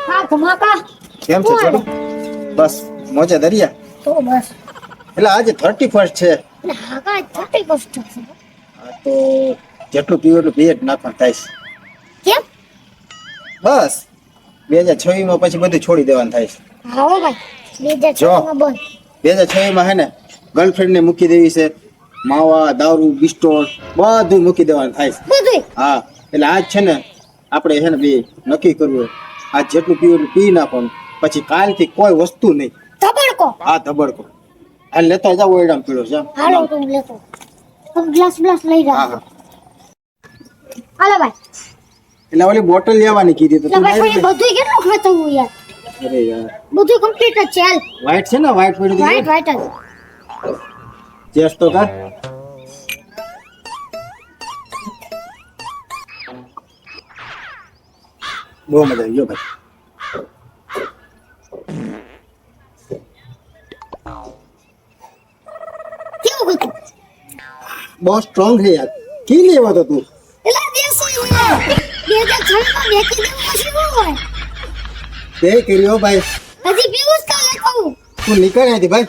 હા ધમાકા કેમ છે છોટુ? બસ મોજે દરિયા. તો બસ એટલે આજે 31 છે. હા કા 31 છે. હા તો જેટલું પીવું એટલું પીએ જ નાખવાનું થાય છે. કેમ? બસ 2026 માં પછી બધું છોડી દેવાનું થાય છે. હા હો ભાઈ 2026 જો માં બંધ. 2026 માં હે ને ગર્લફ્રેન્ડ ને મૂકી દેવી છે. માવા દારૂ બિસ્ટોલ બધું મૂકી દેવાનું થાય છે. બધું હા એટલે આજ છે ને આપણે છે ને બે નક્કી કરવું આજ જેટલું પીવું એટલું પી નાખવાનું પછી કાલથી કોઈ વસ્તુ નહીં. તબડકો. હા ધબડકો આ લેતા જાવ ઓયડામ પીળો છે. હાલો તું લેતો તમે ગ્લાસ લઈ હા જાઓ. હા હાલો ભાઈ. એટલે ઓલી બોટલ લેવાની કીધી તો એટલે તું ભાઈ લાવી બધું કેટલું ખાતું હું યાર. અરે યાર બધું કમ્પ્લીટ જ છે હાલ. વ્હાઈટ છે ને વ્હાઈટ પડી વાઈટ દીધી વાઈટ જ. ચેસ તો કર બહુ મજા આવી ગયો ભાઈ. કેવું હતું? બહુ સ્ટ્રોંગ છે યાર. કી લેવા તો તું એલા દેશી હોય 2006 માં મેકી દેવું પછી શું હોય? તે કર્યો ભાઈ. હજી પીવું જ કાલે કહું. તું નીકળ અહીંથી ભાઈ.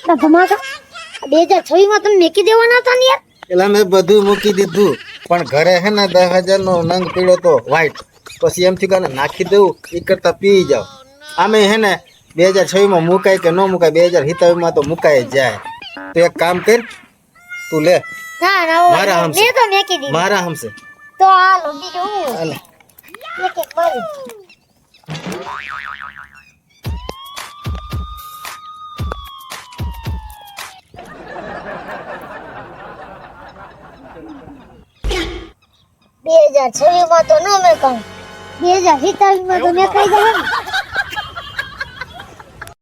તો ધમાકા 2006 માં તમે મેકી દેવાના હતા ને યાર. એટલે મેં બધું મૂકી દીધું પણ ઘરે હે ને 10,000 નો નંગ પીળો તો વ્હાઈટ પછી એમ થયું કે નાખી દેવું એ કરતા પી જાવ. આમે હે ને 2006 માં મુકાય કે ન મુકાય 2027 માં તો મુકાય જ જાય. તો એક કામ કર તું લે ના ના મારા હમસે. મેં તો મેકી દીધી. મારા હમસે તો હાલો બીજું હું હાલે. એક એક મારી. બે 2026 માં તો ન મેં કહું 2027 માં તો મેં કહી દઉં.